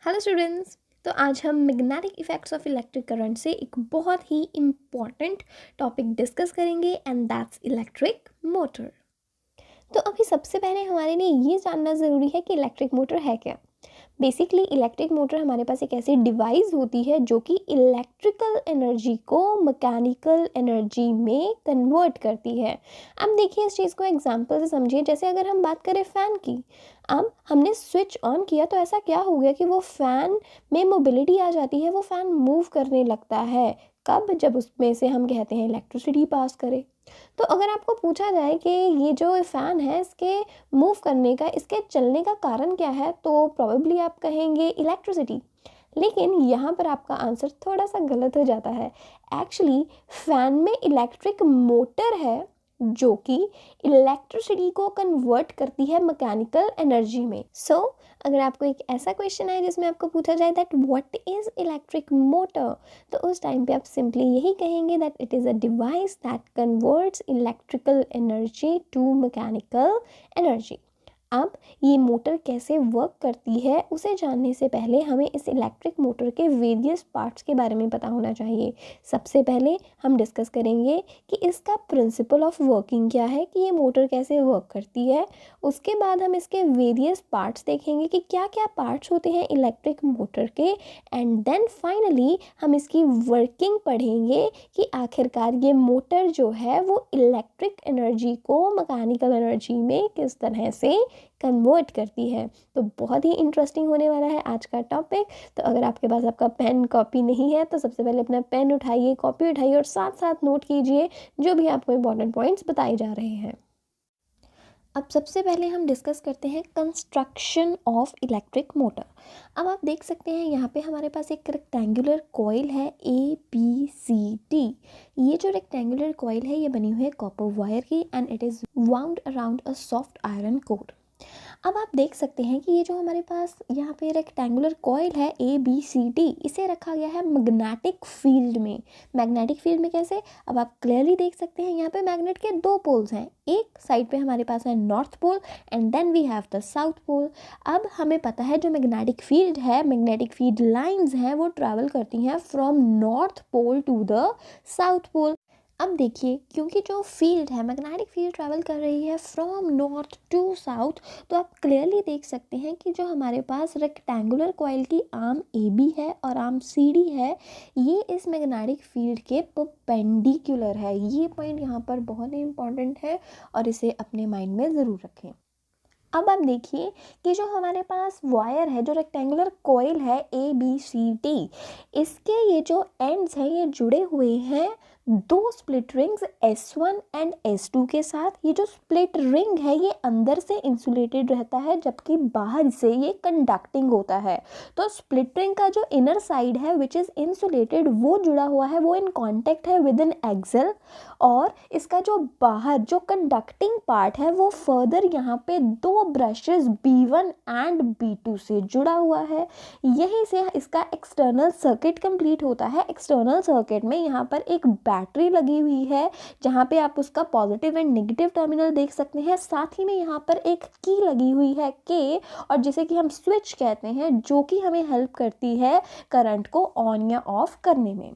Hello students. तो आज हम magnetic effects of electric current से एक बहुत ही इम्पॉर्टेंट टॉपिक डिस्कस करेंगे एंड दैट्स इलेक्ट्रिक मोटर। तो अभी सबसे पहले हमारे लिए ये जानना ज़रूरी है कि इलेक्ट्रिक मोटर है क्या। बेसिकली इलेक्ट्रिक मोटर हमारे पास एक ऐसी डिवाइस होती है जो कि इलेक्ट्रिकल एनर्जी को मैकेनिकल एनर्जी में कन्वर्ट करती है। अब देखिए इस चीज़ को एग्जांपल से समझिए। जैसे अगर हम बात करें फ़ैन की, अब हमने स्विच ऑन किया तो ऐसा क्या हो गया कि वो फ़ैन में मोबिलिटी आ जाती है, वो फ़ैन मूव करने लगता है। कब? जब उसमें से हम कहते हैं इलेक्ट्रिसिटी पास करे। तो अगर आपको पूछा जाए कि ये जो फ़ैन है इसके मूव करने का, इसके चलने का कारण क्या है, तो प्रोबेबली आप कहेंगे इलेक्ट्रिसिटी। लेकिन यहाँ पर आपका आंसर थोड़ा सा गलत हो जाता है। एक्चुअली फ़ैन में इलेक्ट्रिक मोटर है जो कि इलेक्ट्रिसिटी को कन्वर्ट करती है मैकेनिकल एनर्जी में। सो अगर आपको एक ऐसा क्वेश्चन है जिसमें आपको पूछा जाए that what is electric motor, तो उस टाइम पे आप सिंपली यही कहेंगे that it is a device that converts electrical energy to mechanical energy. अब ये मोटर कैसे वर्क करती है उसे जानने से पहले हमें इस इलेक्ट्रिक मोटर के वेरियस पार्ट्स के बारे में पता होना चाहिए। सबसे पहले हम डिस्कस करेंगे कि इसका प्रिंसिपल ऑफ वर्किंग क्या है, कि ये मोटर कैसे वर्क करती है। उसके बाद हम इसके वेरियस पार्ट्स देखेंगे कि क्या क्या पार्ट्स होते हैं इलेक्ट्रिक मोटर के। एंड देन फाइनली हम इसकी वर्किंग पढ़ेंगे कि आखिरकार ये मोटर जो है वो इलेक्ट्रिक एनर्जी को मैकेनिकल एनर्जी में किस तरह से कन्वर्ट करती है। तो बहुत ही इंटरेस्टिंग होने वाला है आज का टॉपिक। तो अगर आपके पास आपका पेन कॉपी नहीं है तो सबसे पहले अपना पेन उठाइए, कॉपी उठाइए और साथ साथ नोट कीजिए जो भी आपको इंपॉर्टेंट पॉइंट्स बताए जा रहे हैं। अब सबसे पहले हम डिस्कस करते हैं कंस्ट्रक्शन ऑफ इलेक्ट्रिक मोटर। अब आप देख सकते हैं यहाँ पे हमारे पास एक रेक्टेंगुलर कॉइल है ABCD। ये जो रेक्टेंगुलर कॉइल है ये बनी हुई है कॉपर वायर की and it is wound around a soft iron core. अब आप देख सकते हैं कि ये जो हमारे पास यहाँ पे रेक्टेंगुलर कॉइल है ABCD, इसे रखा गया है मैग्नेटिक फील्ड में। मैग्नेटिक फील्ड में कैसे? अब आप क्लियरली देख सकते हैं यहाँ पे मैग्नेट के दो पोल्स हैं। एक साइड पे हमारे पास है north pole and then we have the south pole. अब हमें पता है जो मैग्नेटिक फील्ड है, मैग्नेटिक फील्ड लाइंस हैं वो ट्रैवल करती हैं from north pole to the south pole. अब देखिए क्योंकि जो फील्ड है, मैग्नेटिक फील्ड ट्रैवल कर रही है फ्रॉम नॉर्थ टू साउथ, तो आप क्लियरली देख सकते हैं कि जो हमारे पास रेक्टेंगुलर कॉइल की आर्म AB है और आर्म CD है, ये इस मैग्नेटिक फील्ड के परपेंडिकुलर है। ये पॉइंट यहाँ पर बहुत ही इंपॉर्टेंट है और इसे अपने माइंड में ज़रूर रखें। अब आप देखिए कि जो हमारे पास वायर है, जो रेक्टेंगुलर कॉइल है ABCD, इसके ये जो एंड्स हैं ये जुड़े हुए हैं दो split rings S1 and S2 के साथ। ये जो स्प्लिट रिंग है ये अंदर से इंसुलेटेड रहता है जबकि बाहर से ये कंडक्टिंग होता है। तो स्प्लिट रिंग का जो इनर साइड है विच इज़ इंसुलेटेड वो जुड़ा हुआ है, वो इन कॉन्टेक्ट है विद इन एक्सेल, और इसका जो बाहर जो कंडक्टिंग पार्ट है वो फर्दर यहाँ पे दो ब्रशेस B1 एंड B2 से जुड़ा हुआ है। यहीं से इसका एक्सटर्नल सर्किट कंप्लीट होता है। एक्सटर्नल सर्किट में यहाँ पर एक बैटरी लगी हुई है जहाँ पे आप उसका पॉजिटिव एंड नेगेटिव टर्मिनल देख सकते हैं। साथ ही में यहाँ पर एक की लगी हुई है K, और जिसे कि हम स्विच कहते हैं, जो कि हमें हेल्प करती है करंट को ऑन या ऑफ करने में।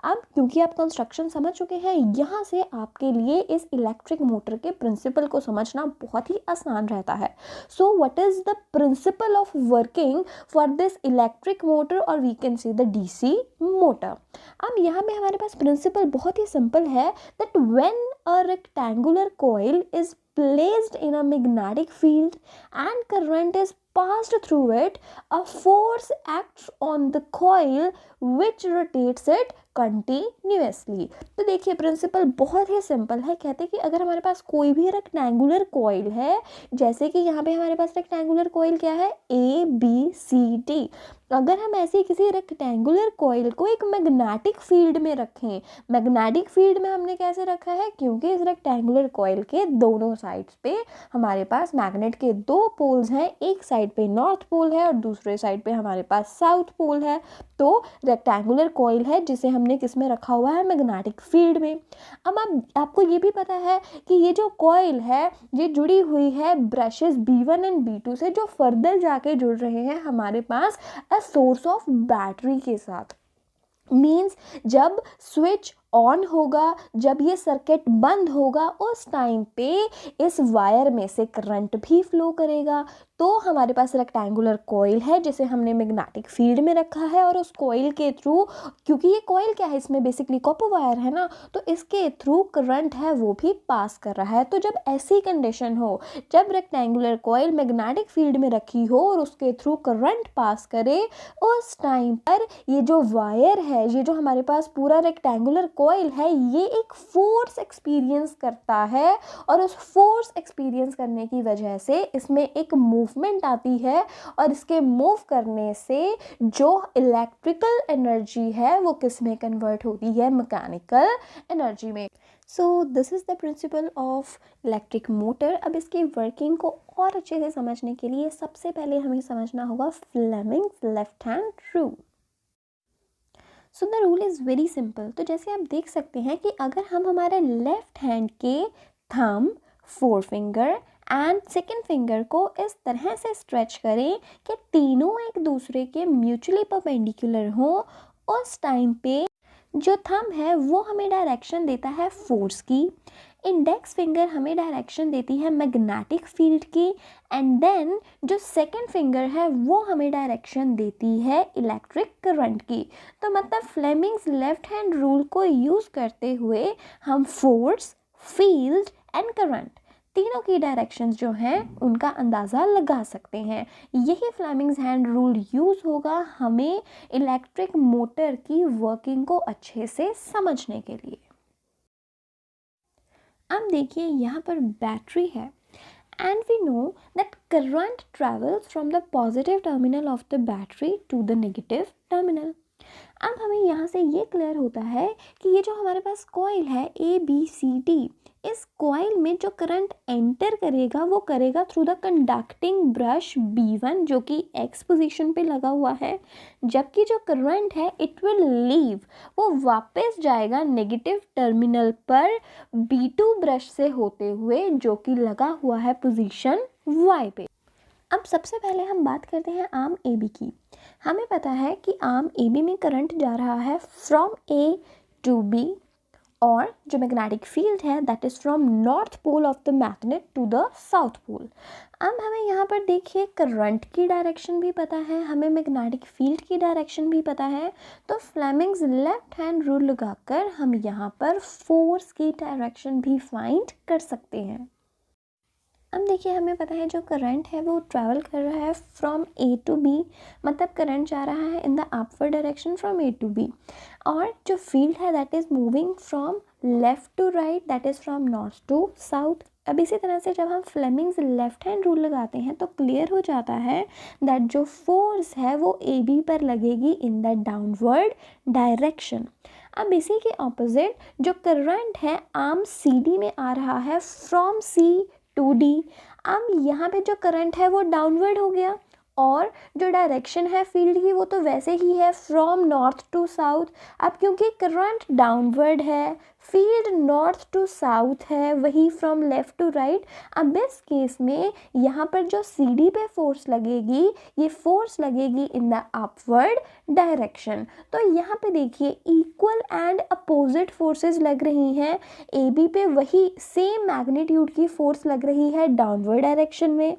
अब क्योंकि आप कंस्ट्रक्शन समझ चुके हैं, यहाँ से आपके लिए इस इलेक्ट्रिक मोटर के प्रिंसिपल को समझना बहुत ही आसान रहता है। So what is the principle of working for this electric motor, और we can see the DC motor. अब यहाँ पे हमारे पास प्रिंसिपल बहुत ही सिंपल है that when a rectangular coil is placed in a magnetic field and current is passed through it, a force acts on the coil which rotates it continuously. तो देखिए प्रिंसिपल बहुत ही सिंपल है। कहते हैं कि अगर हमारे पास कोई भी रेक्टेंगुलर कॉइल है, जैसे कि यहाँ पे हमारे पास रेक्टेंगुलर कॉइल क्या है ABCD, अगर हम ऐसे किसी रेक्टेंगुलर कॉइल को एक मैग्नेटिक फील्ड में रखें, मैग्नेटिक फील्ड में हमने कैसे रखा है, क्योंकि इस रेक्टेंगुलर कॉइल के दोनों साइड्स पे हमारे पास मैग्नेट के दो पोल्स हैं। एक साइड पे नॉर्थ पोल है और दूसरे साइड पे हमारे पास साउथ पोल है। तो रेक्टेंगुलर कॉइल है जिसे हमने किस में रखा हुआ है, मैग्नेटिक फील्ड में। अब आपको ये भी पता है कि ये जो कॉइल है ये जुड़ी हुई है ब्रशेस B1 एंड B2 से, जो फर्दर जाके जुड़ रहे हैं हमारे पास अ सोर्स ऑफ बैटरी के साथ। मीन्स जब स्विच ऑन होगा, जब ये सर्किट बंद होगा, उस टाइम पे इस वायर में से करंट भी फ्लो करेगा। तो हमारे पास रेक्टेंगुलर कॉइल है जिसे हमने मैग्नेटिक फील्ड में रखा है, और उस कॉइल के थ्रू, क्योंकि ये कॉइल क्या है, इसमें बेसिकली कॉपर वायर है ना, तो इसके थ्रू करंट है वो भी पास कर रहा है। तो जब ऐसी कंडीशन हो, जब रेक्टेंगुलर कॉइल मैग्नेटिक फील्ड में रखी हो और उसके थ्रू करंट पास करे, उस टाइम पर ये जो वायर है, ये जो हमारे पास पूरा रेक्टेंगुलर कॉइल है, ये एक फोर्स एक्सपीरियंस करता है, और उस फोर्स एक्सपीरियंस करने की वजह से इसमें एक मूवमेंट आती है, और इसके मूव करने से जो इलेक्ट्रिकल एनर्जी है वो किस में कन्वर्ट होती है, मैकेनिकल एनर्जी में। So this is the principle of electric motor. अब इसकी वर्किंग को और अच्छे से समझने के लिए सबसे पहले हमें समझना होगा Fleming's left hand rule. So the rule is very simple. तो जैसे आप देख सकते हैं कि अगर हम हमारे लेफ्ट हैंड के thumb, four finger and second finger को इस तरह से स्ट्रेच करें कि तीनों एक दूसरे के म्यूचुअली परपेंडिकुलर हों, उस टाइम पे जो थंब है वो हमें डायरेक्शन देता है फोर्स की, इंडेक्स फिंगर हमें डायरेक्शन देती है मैग्नेटिक फील्ड की, एंड देन जो सेकंड फिंगर है वो हमें डायरेक्शन देती है इलेक्ट्रिक करंट की। तो मतलब फ्लेमिंग्स लेफ्ट हैंड रूल को यूज़ करते हुए हम फोर्स, फील्ड एंड करंट तीनों की डायरेक्शंस जो हैं उनका अंदाज़ा लगा सकते हैं। यही फ्लेमिंग्स हैंड रूल यूज़ होगा हमें इलेक्ट्रिक मोटर की वर्किंग को अच्छे से समझने के लिए। अब देखिए यहाँ पर बैटरी है, and we know that current travels from the positive terminal of the battery to the negative terminal. अब हमें यहाँ से ये क्लियर होता है कि ये जो हमारे पास कॉइल है ABCD, इस कॉइल में जो करंट एंटर करेगा वो करेगा through the conducting brush B1 जो कि X पोजीशन पे लगा हुआ है, जबकि जो करंट है इट विल लीव, वो वापस जाएगा नेगेटिव टर्मिनल पर B2 ब्रश से होते हुए जो कि लगा हुआ है पोजीशन Y पे। अब सबसे पहले हम बात करते हैं आर्म AB की। हमें पता है कि आर्म AB में करंट जा रहा है फ्रॉम A टू B, और जो मैग्नेटिक फील्ड है that is from north pole of the magnet to the south pole. अब हमें यहाँ पर देखिए करंट की डायरेक्शन भी पता है, हमें मैग्नेटिक फील्ड की डायरेक्शन भी पता है, तो फ्लेमिंग्स लेफ्ट हैंड रूल लगाकर हम यहाँ पर फोर्स की डायरेक्शन भी फाइंड कर सकते हैं। अब देखिए हमें पता है जो करंट है वो ट्रैवल कर रहा है फ्रॉम A टू B, मतलब करंट जा रहा है in the upward direction from A to B, और जो फील्ड है that is moving from left to right, that is from north to south. अब इसी तरह से जब हम फ्लेमिंग्स लेफ्ट हैंड रूल लगाते हैं तो क्लियर हो जाता है दैट जो फोर्स है वो AB पर लगेगी इन द डाउनवर्ड डायरेक्शन। अब इसी के ऑपोजिट जो करंट है आर्म CD में आ रहा है फ्रॉम C टू D। अब यहाँ पे जो करंट है वो डाउनवर्ड हो गया, और जो डायरेक्शन है फील्ड की वो तो वैसे ही है फ्रॉम नॉर्थ टू साउथ। अब क्योंकि करंट डाउनवर्ड है, फील्ड नॉर्थ टू साउथ है, वही फ्रॉम लेफ़्ट टू राइट। अब इस केस में यहाँ पर जो CD पे फोर्स लगेगी, ये फोर्स लगेगी इन द अपवर्ड डायरेक्शन। तो यहाँ पे देखिए इक्वल एंड अपोजिट फोर्सेस लग रही हैं। AB पे वही सेम मैग्नीट्यूड की फोर्स लग रही है डाउनवर्ड डायरेक्शन में,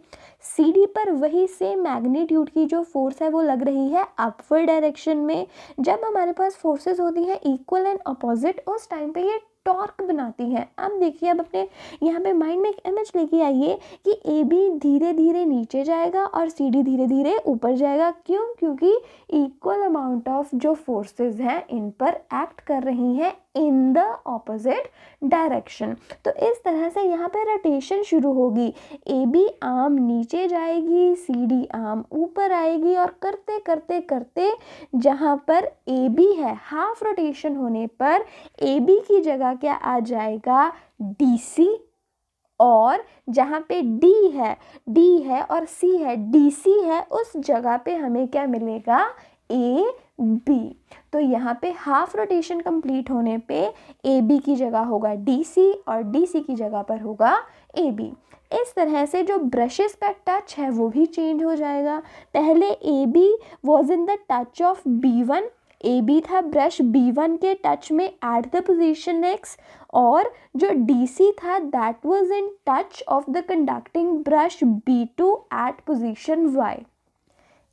CD पर वही सेम मैग्नीट्यूड की जो फोर्स है वो लग रही है अपवर्ड डायरेक्शन में। जब हमारे पास फोर्सेस होती हैं इक्वल एंड अपोजिट, उस टाइम पे ये टॉर्क बनाती हैं। अब देखिए, अब अपने यहाँ पे माइंड में एक इमेज लेके आइए कि AB धीरे धीरे नीचे जाएगा और CD धीरे धीरे ऊपर जाएगा। क्यों? क्योंकि इक्वल अमाउंट ऑफ जो फोर्सेस हैं इन पर एक्ट कर रही हैं इन द ऑपोजिट डायरेक्शन। तो इस तरह से यहाँ पे रोटेशन शुरू होगी, AB आर्म नीचे जाएगी, CD आर्म ऊपर आएगी, और करते करते करते जहाँ पर AB है हाफ रोटेशन होने पर AB की जगह क्या आ जाएगा, DC, और जहाँ पे D है और C है, DC है, उस जगह पे हमें क्या मिलेगा, AB बी। तो यहाँ पे हाफ रोटेशन कंप्लीट होने पे ए बी की जगह होगा डी सी और डी सी की जगह पर होगा ए बी। इस तरह से जो ब्रशेस का टच है वो भी चेंज हो जाएगा। पहले A B was in the touch of B one, A B था ब्रश बी वन के टच में एट द पोजीशन एक्स, और जो डी सी था that was in touch of the conducting brush B two at position Y.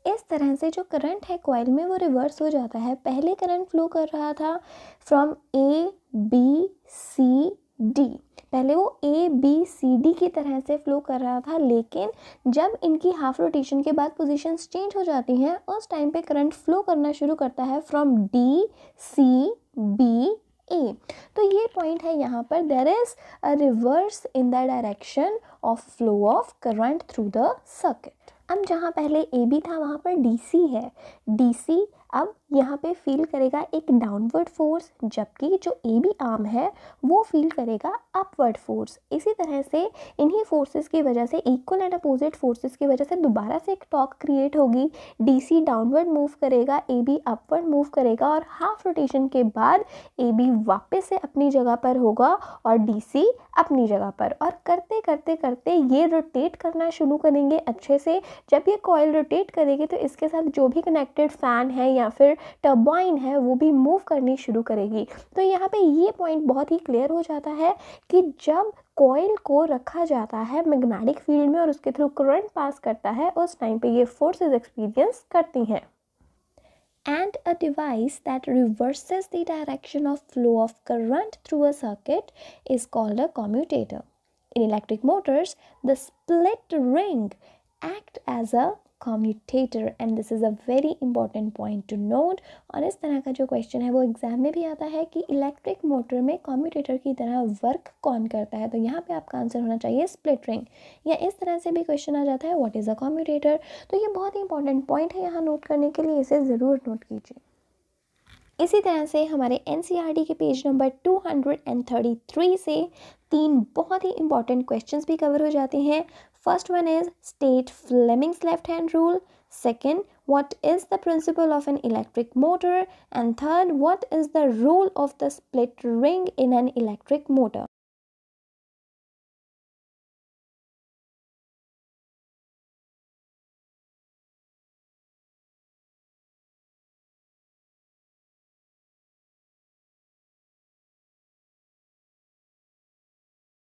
इस तरह से जो करंट है कॉइल में वो रिवर्स हो जाता है। पहले करंट फ्लो कर रहा था from A B C D, पहले वो ए बी सी डी की तरह से फ्लो कर रहा था, लेकिन जब इनकी हाफ रोटेशन के बाद पोजीशंस चेंज हो जाती हैं उस टाइम पे करंट फ्लो करना शुरू करता है from D C B A. तो ये पॉइंट है यहाँ पर, there is a reverse in the direction of flow of current through the circuit. अब जहाँ पहले ए बी था वहाँ पर डी सी है, डी सी अब यहाँ पे फील करेगा एक डाउनवर्ड फोर्स, जबकि जो ए बी आर्म है वो फील करेगा अपवर्ड फोर्स। इसी तरह से इन्हीं फोर्सेस की वजह से, इक्वल एंड अपोजिट फोर्सेस की वजह से दोबारा से एक टॉर्क क्रिएट होगी। डी सी डाउनवर्ड मूव करेगा, ए बी अपवर्ड मूव करेगा, और हाफ रोटेशन के बाद ए बी वापस से अपनी जगह पर होगा और डी सी अपनी जगह पर, और करते करते करते ये रोटेट करना शुरू करेंगे अच्छे से। जब ये कॉइल रोटेट करेगी तो इसके साथ जो भी कनेक्टेड फैन है या फिर टर्बाइन है वो भी मूव करनी शुरू करेगी। तो यहाँ पे ये पॉइंट बहुत ही क्लियर हो जाता है कि जब कॉइल को रखा जाता है मैग्नेटिक फील्ड में और उसके थ्रू करंट पास करता है उस टाइम पे ये फोर्सेस एक्सपीरियंस करती हैं। And a device that reverses the direction of flow of current through a circuit is called a commutator. In electric motors, the split ring act as a commutator, and this is a very important point to note। और इस तरह का जो question है वो exam में भी आता है कि इलेक्ट्रिक मोटर में कम्यूटेटर की तरह वर्क कौन करता है। तो यहाँ पे आपका आंसर होना चाहिए स्प्लिट रिंग, या इस तरह से भी क्वेश्चन आ जाता है व्हाट इज़ अ कम्यूटेटर। तो ये बहुत ही इंपॉर्टेंट पॉइंट है यहाँ नोट करने के लिए, इसे ज़रूर नोट कीजिए। इसी तरह से हमारे एनसीईआरटी के पेज नंबर 233 से 3 बहुत ही इंपॉर्टेंट क्वेश्चंस भी कवर हो जाते हैं। First one is state Fleming's left hand rule, second what is the principle of an electric motor, and third what is the role of the split ring in an electric motor।